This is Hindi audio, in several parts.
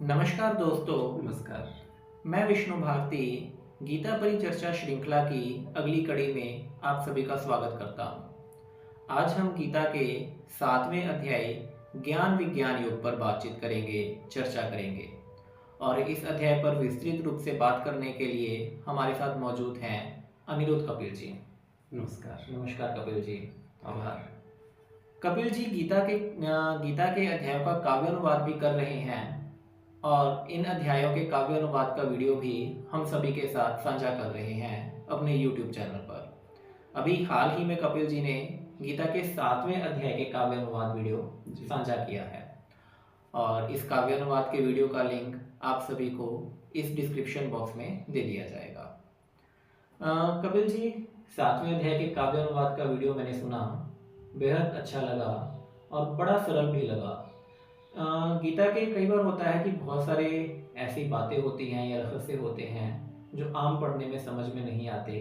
नमस्कार दोस्तों। नमस्कार। मैं विष्णु भारती गीता परिचर्चा श्रृंखला की अगली कड़ी में आप सभी का स्वागत करता हूं। आज हम गीता के 7वें अध्याय ज्ञान विज्ञान योग पर बातचीत करेंगे, चर्चा करेंगे। और इस अध्याय पर विस्तृत रूप से बात करने के लिए हमारे साथ मौजूद हैं अनिरुद्ध कपिल जी। नमस्कार। नमस्कार कपिल जी। आभार। कपिल जी गीता के अध्यायों का काव्यानुवाद भी कर रहे हैं और इन अध्यायों के काव्य अनुवाद का वीडियो भी हम सभी के साथ साझा कर रहे हैं अपने YouTube चैनल पर। अभी हाल ही में कपिल जी ने गीता के 7वें अध्याय के काव्य अनुवाद वीडियो साझा किया है और इस काव्य अनुवाद के वीडियो का लिंक आप सभी को इस डिस्क्रिप्शन बॉक्स में दे दिया जाएगा। कपिल जी, 7वें अध्याय के काव्य अनुवाद का वीडियो मैंने सुना, बेहद अच्छा लगा और बड़ा सरल भी लगा। गीता के कई बार होता है कि बहुत सारे ऐसी बातें होती हैं या रहस्य होते हैं जो आम पढ़ने में समझ में नहीं आते,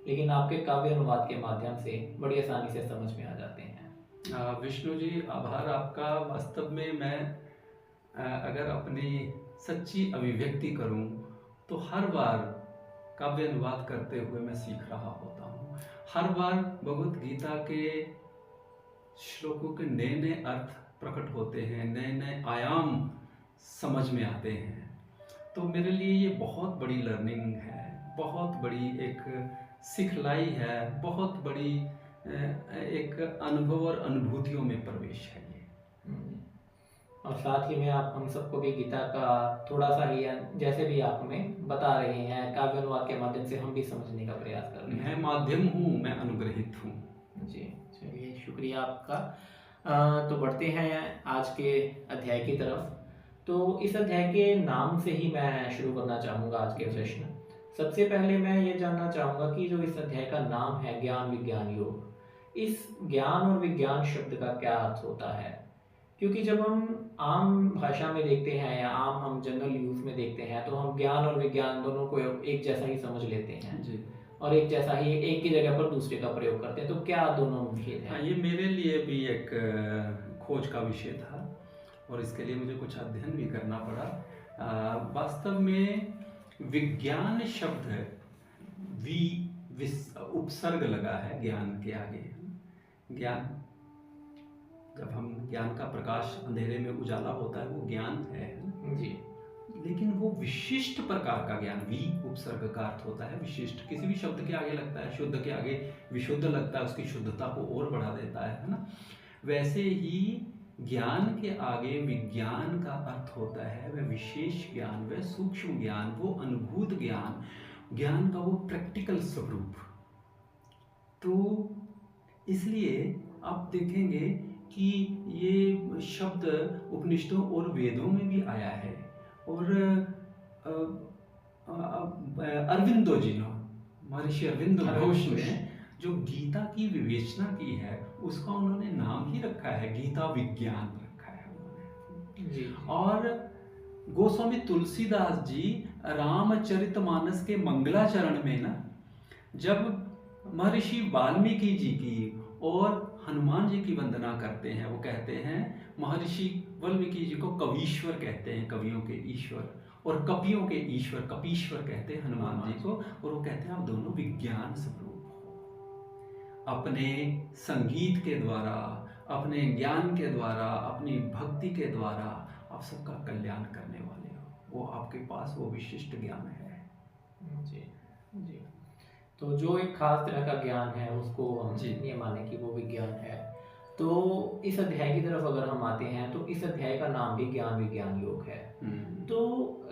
लेकिन आपके काव्य अनुवाद के माध्यम से बड़ी आसानी से समझ में आ जाते हैं। विष्णु जी, आभार आपका। वास्तव में मैं अगर अपनी सच्ची अभिव्यक्ति करूं तो हर बार काव्य अनुवाद करते हुए मैं सीख रहा होता हूं। हर बार भगवत गीता के श्लोकों के नए नए अर्थ प्रकट होते हैं, नए नए आयाम समझ में आते हैं। तो मेरे लिए ये बहुत बड़ी लर्निंग है, बहुत बड़ी एक सिखलाई है, बहुत बड़ी एक अनुभव और अनुभूतियों में प्रवेश है ये। और साथ ही में आप हम सबको भी गीता का थोड़ा सा ही जैसे भी आप हमें बता रहे हैं काव्य अनुवाद के माध्यम से हम भी समझने का प्रयास कर रहे हैं। मैं माध्यम हूँ, मैं अनुग्रहित हूँ। जी, चलिए, शुक्रिया आपका। तो बढ़ते हैं आज के अध्याय की तरफ। तो इस अध्याय के नाम से ही मैं शुरू करना चाहूँगा आज के प्रश्न। सबसे पहले मैं ये जानना चाहूँगा कि जो इस अध्याय का नाम है ज्ञान विज्ञान योग, इस ज्ञान और विज्ञान शब्द का क्या अर्थ होता है? क्योंकि जब हम आम भाषा में देखते हैं या आम हम जनरल यूज में देखते हैं तो हम ज्ञान और विज्ञान दोनों को एक जैसा ही समझ लेते हैं जी। और एक जैसा ही एक की जगह पर दूसरे का प्रयोग करते हैं। तो क्या दोनों भेद हैं? हाँ, ये मेरे लिए भी एक खोज का विषय था और इसके लिए मुझे कुछ अध्ययन भी करना पड़ा। वास्तव में विज्ञान शब्द उपसर्ग लगा है ज्ञान के आगे। ज्ञान, जब हम ज्ञान का प्रकाश अंधेरे में उजाला होता है वो ज्ञान है जी। लेकिन वो विशिष्ट प्रकार का ज्ञान, उपसर्ग का अर्थ होता है विशिष्ट। किसी भी शब्द के आगे लगता है, शुद्ध के आगे विशुद्ध लगता है, उसकी शुद्धता को और बढ़ा देता है ना। वैसे ही ज्ञान के आगे विज्ञान का अर्थ होता है वह विशेष ज्ञान, वह सूक्ष्म ज्ञान, वो अनुभूत ज्ञान, ज्ञान का वो प्रैक्टिकल स्वरूप। तो इसलिए आप देखेंगे कि ये शब्द उपनिषदों और वेदों में भी आया है और अरविंदो जी ने, महर्षि अरविंद घोष ने जो गीता की विवेचना की है उसका उन्होंने नाम ही रखा है गीता विज्ञान रखा है उन्होंने जी। और गोस्वामी तुलसीदास जी रामचरितमानस के मंगलाचरण में ना, जब महर्षि वाल्मीकि जी की और हनुमान जी की वंदना करते हैं, वो कहते हैं, महर्षि वाल्मीकि जी को कवीश्वर कहते हैं, कवियों के ईश्वर, और कपियों के ईश्वर कपीश्वर कहते हैं हनुमान जी को। और वो कहते हैं आप दोनों विज्ञान स्वरूप हो, अपने संगीत के द्वारा, अपने ज्ञान के द्वारा, अपनी भक्ति के द्वारा आप सबका कल्याण करने वाले हो। वो आपके पास वो विशिष्ट ज्ञान है। जी जी। तो जो एक खास तरह का ज्ञान है उसको हम ये माने कि वो विज्ञान है। तो इस अध्याय की तरफ अगर हम आते हैं तो इस अध्याय का नाम भी ज्ञान विज्ञान योग है। तो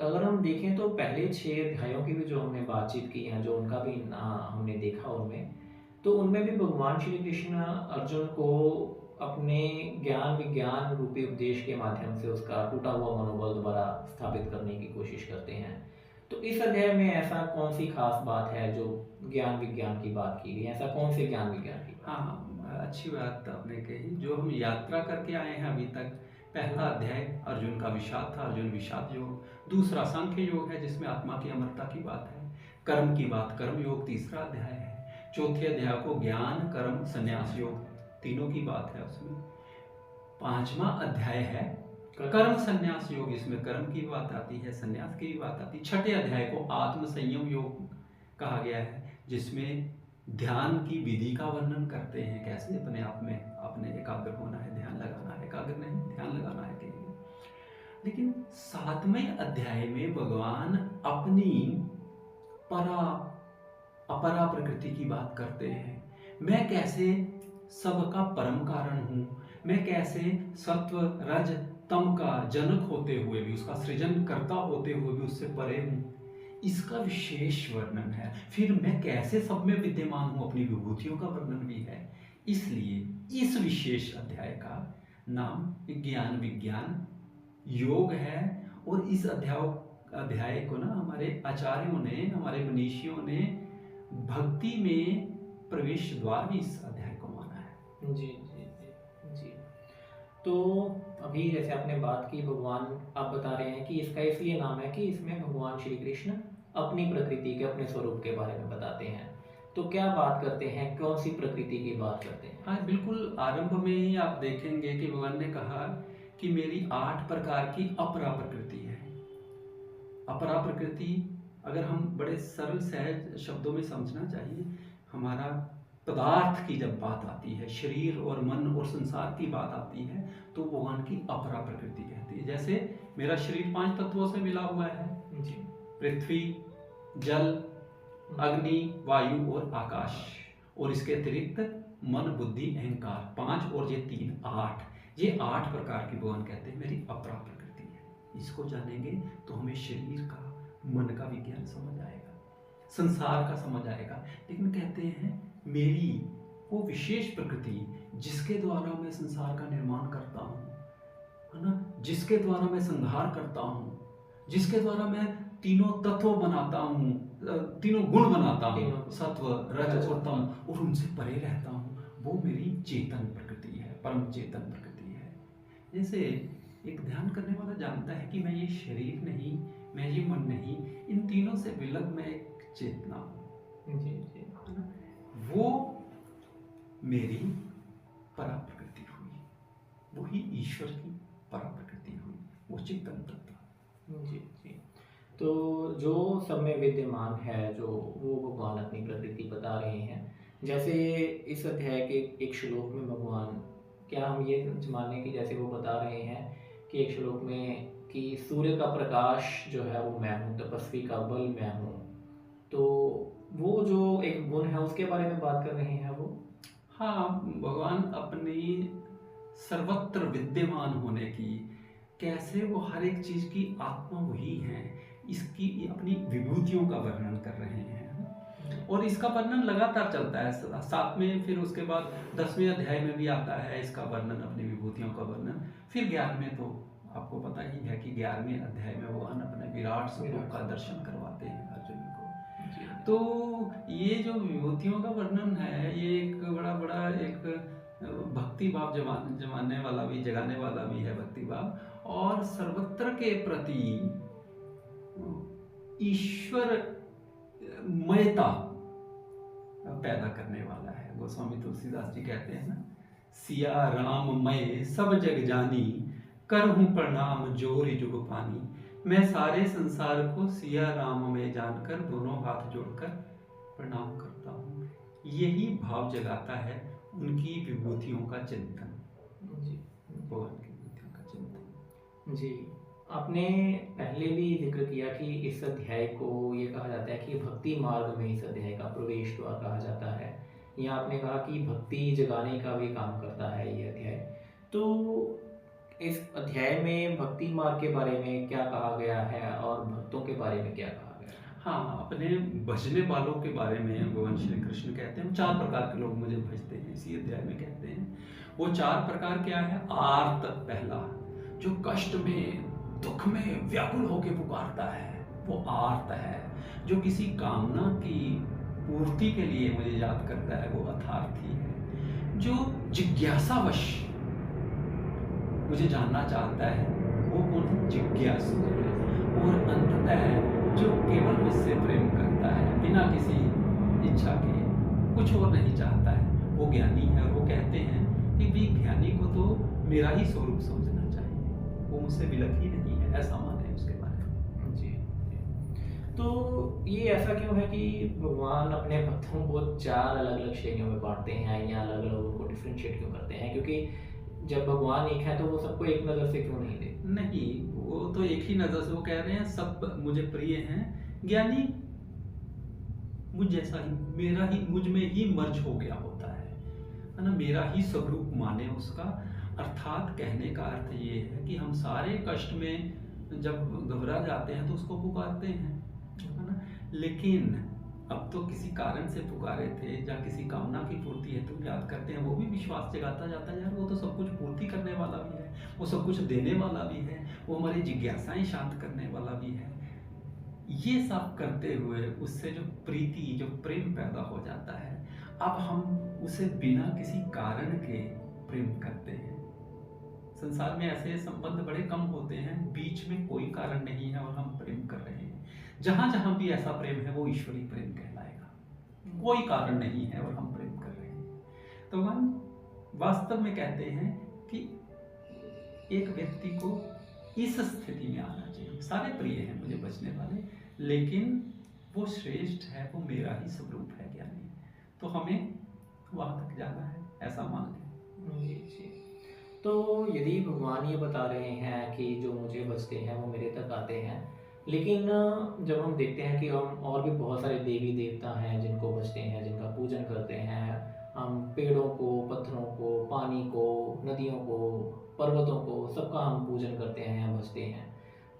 अगर हम देखें तो पहले 6 अध्यायों की भी जो हमने बातचीत की है, जो उनका भी हमने देखा उनमें, तो उनमें भी भगवान श्री कृष्ण अर्जुन को अपने ज्ञान विज्ञान रूपी उपदेश के माध्यम से उसका टूटा हुआ मनोबल दोबारा स्थापित करने की कोशिश करते हैं। तो इस अध्याय में ऐसा कौन सी खास बात है जो ज्ञान विज्ञान की बात की गई? ऐसा कौन से ज्ञान विज्ञान की बात? हाँ, अच्छी बात आपने कही। जो हम यात्रा करके आए हैं अभी तक, पहला अध्याय अर्जुन का विषाद था, अर्जुन विषाद योग। दूसरा सांख्य योग है जिसमें आत्मा की अमरता की बात है, कर्म की बात कर्म योग तीसरा अध्याय है। चौथे अध्याय को ज्ञान कर्म संन्यास योग तीनों की बात है उसमें। 5वां अध्याय है कर्म संन्यास योग, इसमें कर्म की बात आती है, संन्यास की भी बात आती है। छठे अध्याय को आत्म संयम योग कहा गया है, जिसमें ध्यान की विधि का वर्णन करते हैं, कैसे अपने आप में अपने एकाग्र होना है, ध्यान लगाना है, एकाग्र नहीं ध्यान लगाना है कहीं। लेकिन 7वें अध्याय में भगवान अपनी अपरा प्रकृति की बात करते हैं। मैं कैसे सबका परम कारण हूँ, मैं कैसे सत्व रज तम का जनक होते हुए भी, उसका सृजन करता होते हुए भी उससे परे हूँ, इसका विशेष वर्णन है। फिर मैं कैसे सब में विद्यमान हूँ, अपनी विभूतियों का वर्णन भी है। इसलिए इस विशेष अध्याय का नाम ज्ञान विज्ञान योग है। और इस अध्याय को ना हमारे आचार्यों ने, हमारे मनीषियों ने भक्ति में प्रवेश द्वार भी इस अध्याय को माना है। जी जी जी जी। तो अभी जैसे आपने बात की, भगवान आप बता रहे हैं कि इसका इसलिए नाम है कि इसमें भगवान श्री कृष्ण अपनी प्रकृति के, अपने स्वरूप के बारे में बताते हैं। तो क्या बात करते हैं, कौन सी प्रकृति की बात करते हैं? हाँ बिल्कुल, आरंभ में ही आप देखेंगे कि भगवान ने कहा कि मेरी 8 प्रकार की अपरा प्रकृति है। अपरा प्रकृति अगर हम बड़े सरल सहज शब्दों में समझना चाहिए, हमारा पदार्थ की जब बात आती है, शरीर और मन और संसार की बात आती है, तो भगवान की अपरा प्रकृति कहती है। जैसे मेरा शरीर 5 तत्वों से मिला हुआ है जी, पृथ्वी, जल, अग्नि, वायु और आकाश, और इसके अतिरिक्त मन, बुद्धि, अहंकार 5 और ये 3 8, ये 8 प्रकार की भगवान कहते हैं मेरी अपरा प्रकृति है। इसको जानेंगे तो हमें शरीर का, मन का विज्ञान समझ आएगा, संसार का समझ आएगा। लेकिन कहते हैं मेरी वो विशेष प्रकृति जिसके द्वारा मैं संसार का निर्माण करता हूँ, है ना, जिसके द्वारा मैं संहार करता हूँ, जिसके द्वारा मैं तीनों तत्व बनाता हूँ, तीनों गुण बनाता हूँ, सत्व रज और तम, और उनसे परे रहता हूँ, वो मेरी चेतन प्रकृति है, परम चेतन प्रकृति है। जैसे एक ध्यान करने वाला जानता है कि मैं ये शरीर नहीं, मैं ये मन नहीं, इन तीनों से विलग मैं एक चेतना हूँ, वो मेरी परा प्रकृति हुई, वही ईश्वर की परा प्रकृति हुई, वो चेतन तत्व। जी जी। तो जो सब में विद्यमान है, जो वो भगवान अपनी प्रकृति बता रहे हैं। जैसे इस अध्याय के एक श्लोक में भगवान, क्या हम ये माने कि जैसे वो बता रहे हैं कि एक श्लोक में कि सूर्य का प्रकाश जो है वो मैं हूँ, तपस्वी का बल मैं हूँ, तो वो जो एक गुण है उसके बारे में बात कर रहे हैं वो? हाँ, भगवान अपनी सर्वत्र विद्यमान होने की, कैसे वो हर एक चीज की आत्मा वही है, इसकी अपनी विभूतियों का वर्णन कर रहे हैं। और इसका वर्णन लगातार चलता है, 7 में, फिर उसके बाद 10वें अध्याय में भी आता है इसका वर्णन, अपनी विभूतियों का वर्णन। फिर 11वें, तो आपको पता ही है कि 11वें अध्याय में भगवान अपने विराट स्वरूप का दर्शन करवाते हैं अर्जुन को। तो ये जो विभूतियों का वर्णन है, ये एक बड़ा एक भक्ति भाव जमाने वाला भी, जगाने वाला भी है भक्ति भाव, और सर्वत्र के प्रति ईश्वर मयता पैदा करने वाला है। गोस्वामी तुलसीदास जी कहते हैं ना, सिया राम मय सब जग जानी, करहूं प्रणाम जोरि जुग पानी। मैं सारे संसार को सिया राम में जानकर दोनों हाथ जोड़कर प्रणाम करता हूँ। यही भाव जगाता है उनकी विभूतियों का चिंतन, भगवान की विभूतियों का चिंतन। जी, आपने पहले भी जिक्र किया कि इस अध्याय को ये कहा जाता है कि भक्ति मार्ग में इस अध्याय का प्रवेश द्वार कहा जाता है। यहाँ आपने कहा कि भक्ति जगाने का भी काम करता है ये अध्याय। तो इस अध्याय में भक्ति मार्ग के बारे में क्या कहा गया है और भक्तों के बारे में क्या कहा गया है? हाँ, अपने भजने वालों के बारे में भगवान श्री कृष्ण कहते हैं 4 प्रकार के लोग मुझे भजते हैं, इसी अध्याय में कहते हैं। वो 4 प्रकार क्या है? आर्त पहला, जो कष्ट में, दुख में व्याकुल होकर पुकारता है, वो आर्त है। जो किसी कामना की पूर्ति के लिए मुझे याद करता है, वो अथार्थी है। जो जिज्ञासावश मुझे जानना चाहता है, वो कौन है? जिज्ञासु है। और अंततः जो केवल मुझसे प्रेम करता है, बिना किसी इच्छा के, कुछ और नहीं चाहता है, वो ज्ञानी है। और वो कहते हैं कि भी ज्ञानी को तो मेरा ही स्वरूप समझना चाहिए, वो मुझसे विलग ही नहीं है, ऐसा माने उसके बारे में। जी। तो ये ऐसा क्यों है कि भगवान अपने भक्तों को 4 अलग-अलग श्रेणियों में बाँटते हैं या अलग-अलग उनको डिफरेंशिएट क्यों करते हैं? क्योंकि जब भगवान एक है तो वो सबको एक नज़र से क्यों नहीं देखते? नहीं, वो तो एक ही नज़र से वो कह रहे हैं सब मुझे प्रिय हैं, ज्ञानी मुझ जैसा ही, मेरा ही, मुझ में ही मर्ज हो गया होता है ना, मेरा ही स्वरूप माने उसका। अर्थात कहने का अर्थ ये है कि हम सारे कष्ट में जब घबरा जाते हैं तो उसको पुकारते हैं, है ना। लेकिन अब तो किसी कारण से पुकारे थे या किसी कामना की पूर्ति है तो याद करते हैं, वो भी विश्वास जगाता जाता है, यार वो तो सब कुछ पूर्ति करने वाला भी है, वो सब कुछ देने वाला भी है, वो हमारी जिज्ञासाएं शांत करने वाला भी है। ये सब करते हुए उससे जो प्रीति, जो प्रेम पैदा हो जाता है, अब हम उसे बिना किसी कारण के प्रेम करते हैं। संसार में ऐसे संबंध बड़े कम होते हैं, बीच में कोई कारण नहीं है और हम प्रेम कर रहे हैं। जहां जहां भी ऐसा प्रेम है वो ईश्वरीय प्रेम कहलाएगा, कोई कारण नहीं है और हम प्रेम कर रहे हैं। तो हम वास्तव में कहते हैं कि एक व्यक्ति को इस स्थिति में आना चाहिए, सारे प्रिय हैं मुझे बचने वाले, लेकिन वो श्रेष्ठ है, वो मेरा ही स्वरूप है ज्ञानी, तो हमें वहां तक जाना है, ऐसा मान लें। जी। तो यदि भगवान ये बता रहे हैं कि जो मुझे बचते हैं वो मेरे तक आते हैं, लेकिन जब हम देखते हैं कि हम और भी बहुत सारे देवी देवता हैं जिनको बचते हैं, जिनका पूजन करते हैं, हम पेड़ों को, पत्थरों को, पानी को, नदियों को, पर्वतों को, सबका हम पूजन करते हैं, भजते हैं,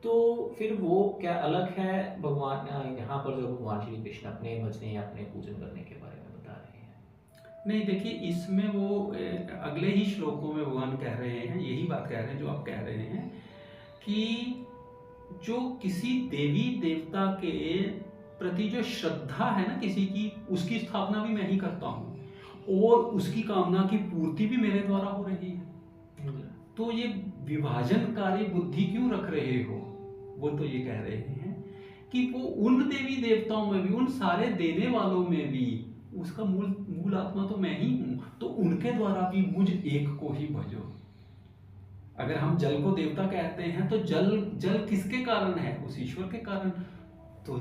तो फिर वो क्या अलग है भगवान यहाँ पर जो भगवान श्री कृष्ण अपने भजने या अपने पूजन करने के बारे में बता रहे हैं? नहीं, देखिए इसमें वो अगले ही श्लोकों में भगवान कह रहे हैं, यही बात कह रहे हैं जो आप कह रहे हैं, कि जो किसी देवी देवता के प्रति जो श्रद्धा है ना किसी की, उसकी स्थापना भी मैं ही करता हूँ और उसकी कामना की पूर्ति भी मेरे द्वारा हो रही है। तो ये विभाजनकारी बुद्धि क्यों रख रहे हो? वो तो ये कह रहे हैं कि वो उन देवी देवताओं में भी, उन सारे देने वालों में भी उसका मूल आत्मा तो मैं ही हूं, तो उनके द्वारा भी मुझ एक को ही भजो। अगर हम जल को देवता कहते हैं तो जल किसके कारण है? उस ईश्वर के कारण। तो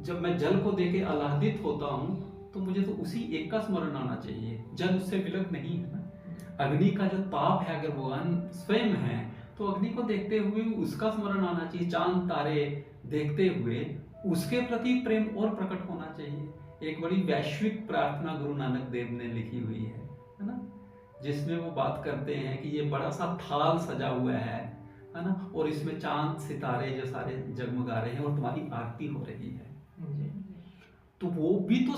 जब मैं जल को देके आह्लादित होता हूं तो मुझे तो उसी एक का स्मरण आना चाहिए, जल उससे विलग नहीं है ना। अग्नि का जो ताप है, अगर भगवान स्वयं है तो अग्नि को देखते हुए उसका स्मरण आना चाहिए, चांद तारे देखते हुए उसके प्रति प्रेम और प्रकट होना चाहिए। एक बड़ी वैश्विक प्रार्थना गुरु नानक देव ने लिखी हुई है ना, जिसमें वो बात करते हैं कि ये बड़ा सा थाल सजा हुआ है ना, और इसमें चांद सितारे जो सारे जगमगा रहे हैं और तुम्हारी आरती हो रही है। तो वो भी तो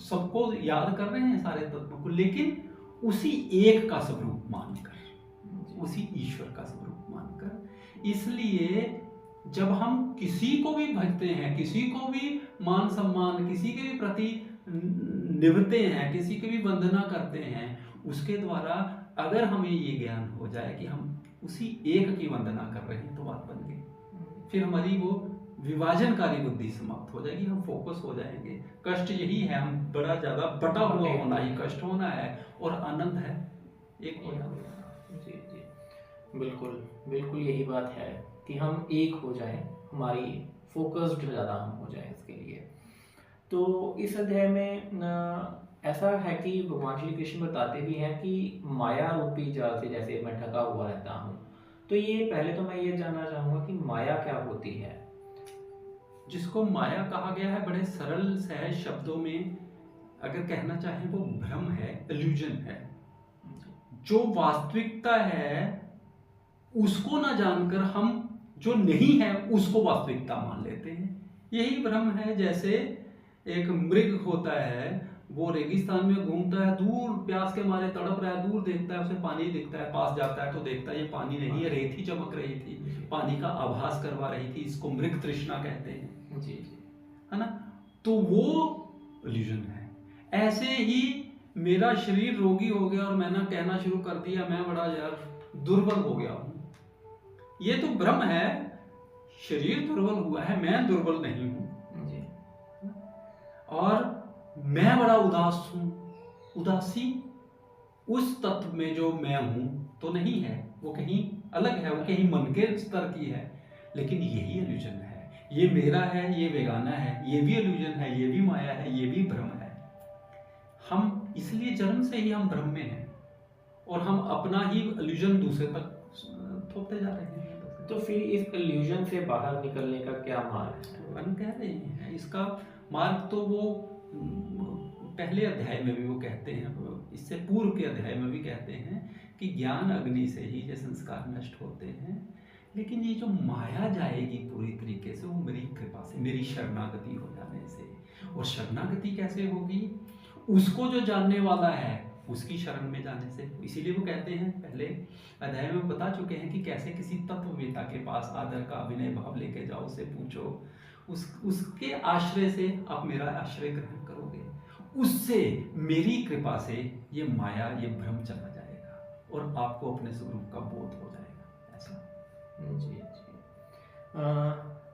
सबको याद कर रहे हैं, सारे तत्वों को, लेकिन उसी एक का स्वरूप मानकर, उसी ईश्वर का स्वरूप मानकर। इसलिए जब हम किसी को भी भजते हैं, किसी को भी मान सम्मान, किसी के भी प्रति निभते हैं, किसी की भी वंदना करते हैं, उसके द्वारा अगर हमें ये ज्ञान हो जाए कि हम उसी एक की वंदना कर रहे हैं तो बात बन गई। फिर हमारी वो विभाजनकारी बुद्धि समाप्त हो जाएगी, हम फोकस हो जाएंगे। कष्ट यही है, हम बड़ा ज्यादा बटा हुआ होना ही कष्ट होना है और आनंद है एक हो जाना। जी जी, बिल्कुल बिल्कुल यही बात है कि हम एक हो जाएं, हमारी फोकस्ड ज़्यादा हम हो जाएं इसके लिए। तो इस अध्याय में ऐसा है कि भगवान श्री कृष्ण बताते भी हैं कि माया रूपी जाल से जैसे मैं ठगा हुआ रहता हूँ। तो ये पहले तो मैं ये जानना चाहूँगा कि माया क्या होती है? जिसको माया कहा गया है, बड़े सरल सहज शब्दों में अगर कहना चाहें वो भ्रम है, इल्यूजन है। जो वास्तविकता है उसको ना जानकर हम जो नहीं है उसको वास्तविकता मान लेते हैं, यही भ्रम है। जैसे एक मृग होता है, वो रेगिस्तान में घूमता है, दूर प्यास के मारे तड़प रहा है, दूर देखता है उसे पानी दिखता है, पास जाता है तो देखता है ये पानी नहीं है, रेत ही चमक रही थी, पानी का आभास करवा रही थी, इसको मृग तृष्णा कहते हैं जी, है ना। तो वो इल्यूजन है। ऐसे ही मेरा शरीर रोगी हो गया और मैंने कहना शुरू कर दिया मैं बड़ा यार दुर्बल हो गया हूं, ये तो भ्रम है। शरीर दुर्बल हुआ है, मैं दुर्बल नहीं हूं जी। और मैं बड़ा उदास हूं, उदासी उस तत्व में जो मैं हूं तो नहीं है, वो कहीं अलग है, वो कहीं मन के स्तर की है, लेकिन यही इल्यूजन है। ये मेरा है, ये बेगाना है, ये भी इल्यूजन है, ये भी माया है, ये भी भ्रम है। हम इसलिए जन्म से ही हम भ्रम में हैं और हम अपना ही इल्यूजन दूसरे तक थोपते जा रहे हैं। तो फिर इस इल्यूजन से बाहर निकलने का क्या मार्ग है? हम कह रहे हैं इसका मार्ग तो वो पहले अध्याय में भी वो कहते हैं, इससे पूर्व के अध्याय में भी कहते हैं कि ज्ञान अग्नि से ही ये संस्कार नष्ट होते हैं। लेकिन ये जो माया जाएगी पूरी तरीके से, वो मेरी कृपा से, मेरी शरणागति हो जाने से। और शरणागति कैसे होगी? उसको जो जानने वाला है उसकी शरण में जाने से। इसीलिए वो कहते हैं, पहले अध्याय में बता चुके हैं कि कैसे किसी तत्ववेता के पास आदर का अभिनय भाव लेके जाओ, उससे पूछो, उसके आश्रय से आप मेरा आश्रय ग्रहण करोगे, उससे मेरी कृपा से ये माया, ये भ्रम चला जाएगा और आपको अपने स्वरूप का बोध हो जाएगा। ऐसा जी।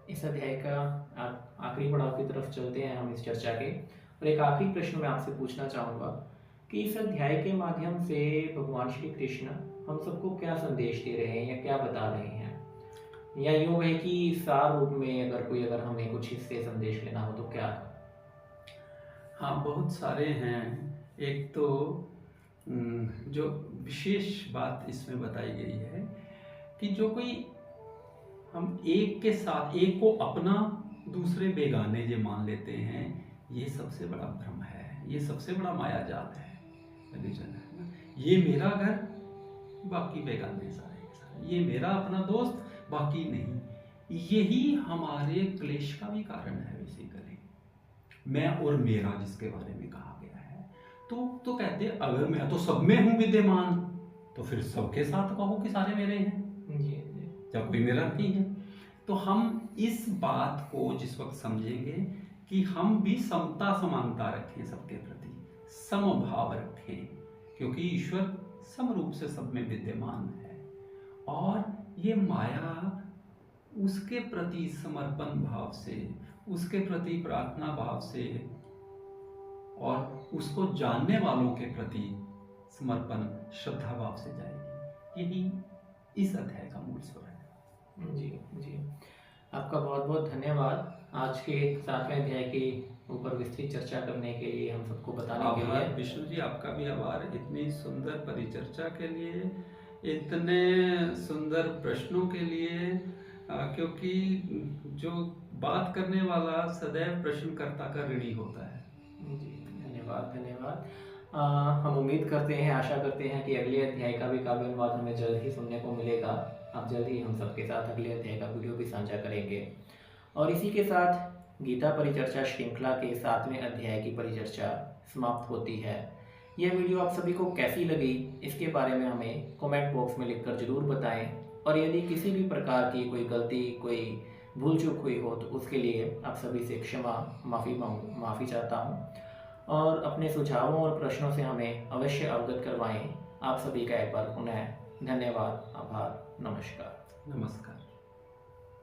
इस अध्याय का आखिरी पड़ाव की तरफ चलते हैं हम इस चर्चा के। और एक आखिरी प्रश्न मैं आपसे पूछना चाहूँगा कि इस अध्याय के माध्यम से भगवान श्री कृष्ण हम सबको क्या संदेश दे रहे हैं या क्या बता रहे हैं, या यूँ है कि सार रूप में अगर हमें कुछ इससे संदेश लेना हो तो क्या? हाँ, बहुत सारे हैं। एक तो जो विशेष बात इसमें बताई गई है कि जो कोई हम एक के साथ, एक को अपना दूसरे बेगाने जो मान लेते हैं, ये सबसे बड़ा भ्रम है, ये सबसे बड़ा माया जाल है, रिलीजन है ना। ये मेरा घर, बाकी बेगाने सारे, ये मेरा अपना दोस्त, बाकी नहीं। यही हमारे क्लेश का भी कारण है बेसिकली, मैं और मेरा जिसके बारे में कहा गया है। तो कहते हैं अगर मैं तो सब में हूं विद्यमान, तो फिर सबके साथ कहो कि सारे मेरे हैं, जब कोई मेरा नहीं है। तो हम इस बात को जिस वक्त समझेंगे कि हम भी समता समानता रखें, सबके प्रति समभाव रखें, क्योंकि ईश्वर सम रूप से सब में विद्यमान है, और ये माया उसके प्रति समर्पण भाव से, उसके प्रति प्रार्थना भाव से और उसको जानने वालों के प्रति समर्पण श्रद्धा भाव से जाएगी। यही इस अध्याय का मूल स्वर है। जी, आपका बहुत बहुत धन्यवाद आज के 7वें अध्याय के ऊपर विस्तृत चर्चा करने के लिए, हम सबको बताने के लिए। विष्णु जी, आपका भी आभार इतनी सुंदर परिचर्चा के लिए, इतने सुंदर प्रश्नों के लिए, क्योंकि जो बात करने वाला सदैव प्रश्नकर्ता का ऋणी होता है। जी, धन्यवाद। हम उम्मीद करते हैं, आशा करते हैं कि अगले अध्याय का भी काव्य अनुवाद हमें जल्द ही सुनने को मिलेगा। आप जल्द ही हम सबके साथ अगले अध्याय का वीडियो भी साझा करेंगे। और इसी के साथ गीता परिचर्चा श्रृंखला के 7वें अध्याय की परिचर्चा समाप्त होती है। यह वीडियो आप सभी को कैसी लगी, इसके बारे में हमें कमेंट बॉक्स में लिखकर ज़रूर बताएं। और यदि किसी भी प्रकार की कोई गलती, कोई भूल चूक हुई हो तो उसके लिए आप सभी से माफ़ी चाहता हूँ। और अपने सुझावों और प्रश्नों से हमें अवश्य अवगत करवाएं। आप सभी का एक बार पुनः धन्यवाद, आभार, नमस्कार।